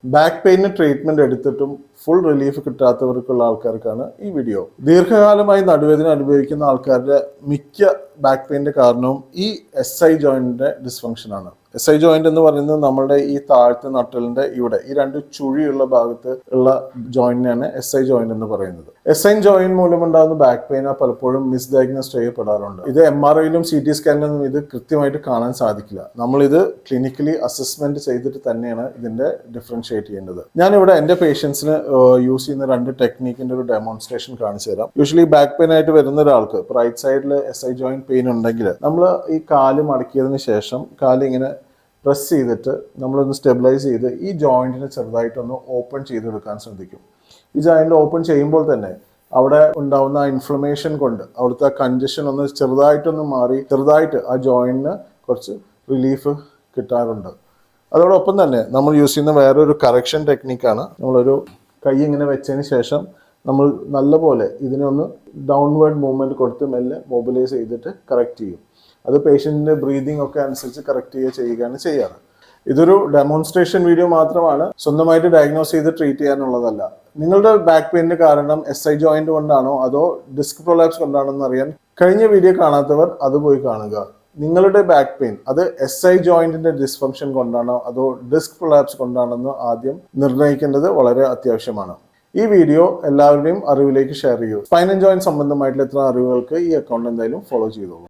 Back pain treatment എടുത്തിട്ടും full relief കിട്ടാത്തവർക്കുള്ള ആൾക്കാർക്കാണ് ഈ video. ദീർഘകാലമായി നടുവേദന അനുഭവിക്കുന്ന ആൾക്കാരുടെ മിക്ക ബാക്ക് പെയിന്റെ കാരണവും ഈ SI ജോയിന്റിന്റെ ഡിസ്ഫങ്ഷൻ ആണ്. SI ജോയിന്റ് എന്ന് പറയുന്നത് നമ്മുടെ ഈ താഴത്തെ നട്ടലിന്റെ ഇവിടെ ഈ രണ്ട് ചുഴിയുള്ള ഭാഗത്ത് ഉള്ള ജോയിന്റിനാണ് SI ജോയിന്റ് എന്ന് പറയുന്നത്. SI ജോയിന്റ് മൂലമുണ്ടാകുന്ന ബാക്ക് പെയിൻ പലപ്പോഴും മിസ്ഡയഗ്നോസ് ചെയ്യപ്പെടാറുണ്ട്. ഇത് MRIയിലും CT സ്കാനിലും ഇത് കൃത്യമായിട്ട് കാണാൻ സാധിക്കില്ല. നമ്മൾ ഇത് ക്ലിനിക്കലി അസസ്മെന്റ് ചെയ്തിട്ട് തന്നെയാണ് ഇതിന്റെ ഡിഫറൻഷിയേറ്റ് ചെയ്യേണ്ടത്. ഞാനിവിടെ എൻ്റെ പേഷ്യൻസിന് യൂസ് ചെയ്യുന്ന രണ്ട് ടെക്നിക്കിന്റെ ഒരു ഡെമോൺസ്ട്രേഷൻ കാണിച്ചു തരാം. യൂഷ്വലി ബാക്ക് പെയിൻ ആയിട്ട് വരുന്ന ഒരാൾക്ക് റൈറ്റ് സൈഡിൽ SI ജോയിന്റ് പെയിൻ ഉണ്ടെങ്കിൽ നമ്മൾ ഈ കാല് മടക്കിയതിന് ശേഷം കാല് ഇങ്ങനെ പ്രസ് ചെയ്തിട്ട് നമ്മളൊന്ന് സ്റ്റെബിലൈസ് ചെയ്ത് ഈ ജോയിന്റിനെ ചെറുതായിട്ടൊന്ന് ഓപ്പൺ ചെയ്തെടുക്കാൻ ശ്രദ്ധിക്കും. ഈ ജോയിന്റ് ഓപ്പൺ ചെയ്യുമ്പോൾ തന്നെ അവിടെ ഉണ്ടാവുന്ന ഇൻഫ്ലമേഷൻ കൊണ്ട് അവിടുത്തെ കൺജഷൻ ഒന്ന് ചെറുതായിട്ടൊന്ന് മാറി ചെറുതായിട്ട് ആ ജോയിന്റിന് കുറച്ച് റിലീഫ് കിട്ടാറുണ്ട്. അതോടൊപ്പം തന്നെ നമ്മൾ യൂസ് ചെയ്യുന്ന വേറൊരു കറക്ഷൻ ടെക്നിക്കാണ്. നമ്മളൊരു കൈ ഇങ്ങനെ വെച്ചതിന് ശേഷം നമ്മൾ നല്ലപോലെ ഇതിനെ ഒന്ന് ഡൗൺവേർഡ് മൂവ്മെന്റ് കൊടുത്ത് മെല്ലെ മൊബിലൈസ് ചെയ്തിട്ട് കറക്റ്റ് ചെയ്യും. അത് പേഷ്യൻറ്റിൻ്റെ ബ്രീതിങ് ഒക്കെ അനുസരിച്ച് കറക്റ്റ് ചെയ്യുകയാണ് ചെയ്യാറ്. ഇതൊരു ഡെമോൺസ്ട്രേഷൻ വീഡിയോ മാത്രമാണ്, സ്വന്തമായിട്ട് ഡയഗ്നോസ് ചെയ്ത് ട്രീറ്റ് ചെയ്യാനുള്ളതല്ല. നിങ്ങളുടെ ബാക്ക് പെയിൻ്റെ കാരണം SI ജോയിന്റ് കൊണ്ടാണോ അതോ ഡിസ്ക് പ്രൊലാപ്സ് കൊണ്ടാണോ എന്ന് അറിയാൻ കഴിഞ്ഞ വീഡിയോ കാണാത്തവർ അത് പോയി കാണുക. നിങ്ങളുടെ ബാക്ക് പെയിൻ അത് SI ജോയിന്റിന്റെ ഡിസ്ഫങ്ഷൻ കൊണ്ടാണോ അതോ ഡിസ്ക് പ്രൊലാപ്സ് കൊണ്ടാണെന്ന് ആദ്യം നിർണ്ണയിക്കേണ്ടത് വളരെ അത്യാവശ്യമാണ്. ഈ വീഡിയോ എല്ലാവരുടെയും അറിവിലേക്ക് ഷെയർ ചെയ്യൂ. സ്പൈൻ ആൻഡ് ജോയിന്റ് സംബന്ധമായിട്ടുള്ള ഇത്ര അറിവുകൾക്ക് ഈ അക്കൗണ്ട് എന്തായാലും ഫോളോ ചെയ്തോളൂ.